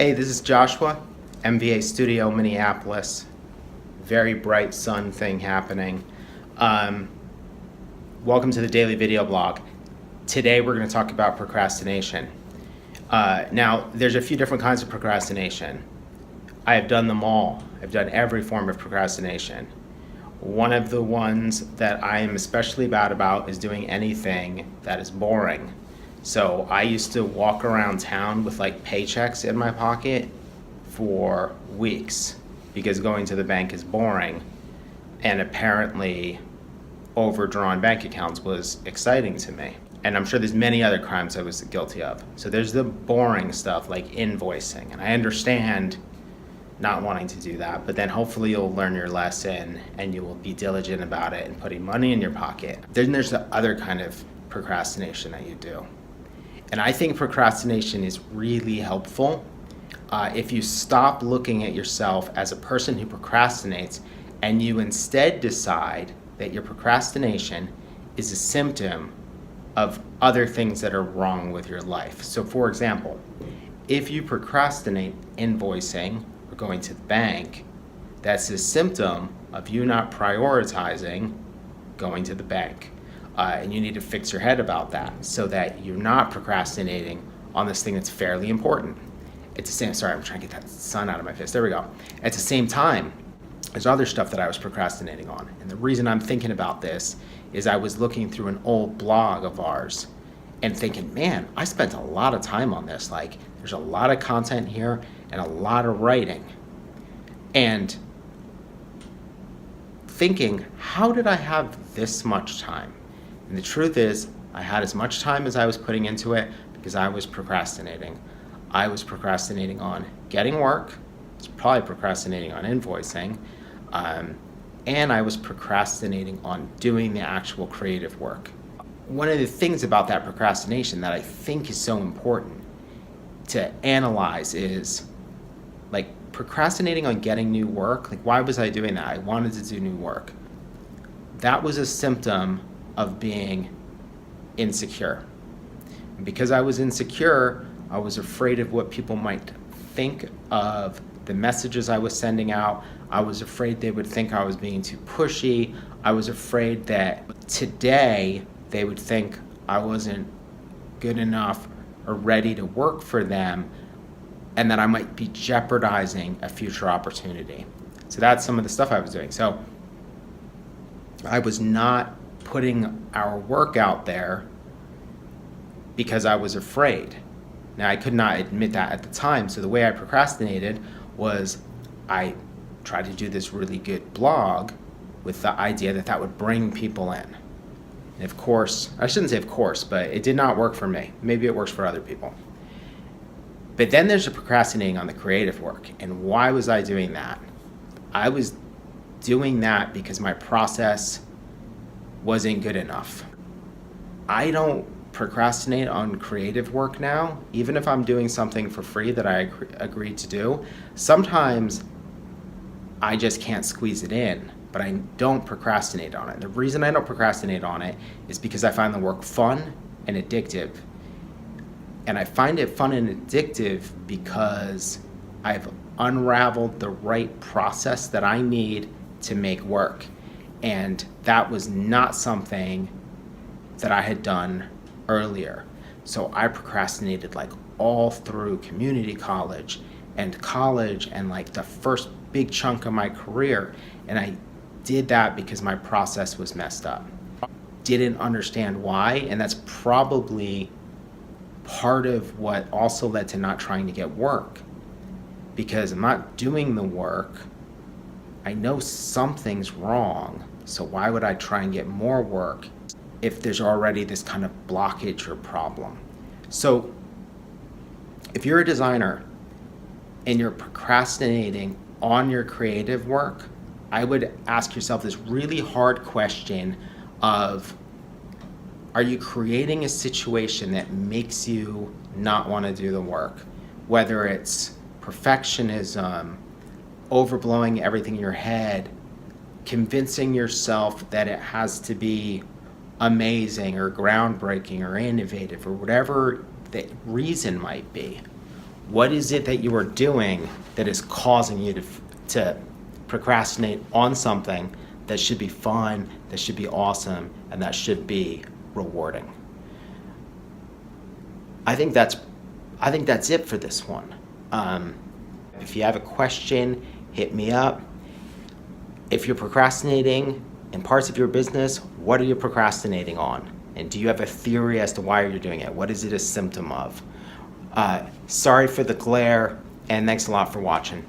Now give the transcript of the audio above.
Hey, this is Joshua, MVA Studio, Minneapolis. Very bright sun thing happening. Welcome to the daily video blog. Today we're going to talk about procrastination. Now, there's a few different kinds of procrastination. I have done them all. I've done every form of procrastination. One of the ones that I am especially bad about is doing anything that is boring. So I used to walk around town with like paychecks in my pocket for weeks because going to the bank is boring, and apparently overdrawn bank accounts was exciting to me. And I'm sure there's many other crimes I was guilty of. So there's the boring stuff like invoicing, and I understand not wanting to do that, but then hopefully you'll learn your lesson and you will be diligent about it and putting money in your pocket. Then there's the other kind of procrastination that you do. And I think procrastination is really helpful if you stop looking at yourself as a person who procrastinates and you instead decide that your procrastination is a symptom of other things that are wrong with your life. So for example, if you procrastinate invoicing or going to the bank, that's a symptom of you not prioritizing going to the bank. And you need to fix your head about that so that you're not procrastinating on this thing that's fairly important. It's the same, sorry, I'm trying to get that sun out of my face. There we go. At the same time, there's other stuff that I was procrastinating on. And the reason I'm thinking about this is I was looking through an old blog of ours and thinking, man, I spent a lot of time on this. Like, there's a lot of content here and a lot of writing. And thinking, how did I have this much time? And the truth is, I had as much time as I was putting into it because I was procrastinating. I was procrastinating on getting work. I was probably procrastinating on invoicing. And I was procrastinating on doing the actual creative work. One of the things about that procrastination that I think is so important to analyze is, like, procrastinating on getting new work. Like, why was I doing that? I wanted to do new work. That was a symptom of being insecure. And because I was insecure, I was afraid of what people might think of the messages I was sending out. I was afraid they would think I was being too pushy. I was afraid that today they would think I wasn't good enough or ready to work for them, and that I might be jeopardizing a future opportunity. So that's some of the stuff I was doing. So I was not putting our work out there because I was afraid. Now, I could not admit that at the time, so the way I procrastinated was I tried to do this really good blog with the idea that that would bring people in. And of course, I shouldn't say of course, but it did not work for me. Maybe it works for other people. But then there's the procrastinating on the creative work. And why was I doing that? I was doing that because my process wasn't good enough. I don't procrastinate on creative work now, even if I'm doing something for free that I agreed to do. Sometimes I just can't squeeze it in, but I don't procrastinate on it. The reason I don't procrastinate on it is because I find the work fun and addictive. And I find it fun and addictive because I've unraveled the right process that I need to make work. And that was not something that I had done earlier. So I procrastinated like all through community college and like the first big chunk of my career. And I did that because my process was messed up. Didn't understand why, and that's probably part of what also led to not trying to get work. Because I'm not doing the work, I know something's wrong, so why would I try and get more work if there's already this kind of blockage or problem? So if you're a designer and you're procrastinating on your creative work, I would ask yourself this really hard question of, are you creating a situation that makes you not want to do the work? Whether it's perfectionism, overblowing everything in your head, convincing yourself that it has to be amazing or groundbreaking or innovative or whatever the reason might be, What is it that you are doing that is causing you to procrastinate on something that should be fun, that should be awesome, and that should be rewarding? I think that's it for this one. If you have a question, hit me up. If you're procrastinating in parts of your business, what are you procrastinating on? And do you have a theory as to why you're doing it? What is it a symptom of? Sorry for the glare, and thanks a lot for watching.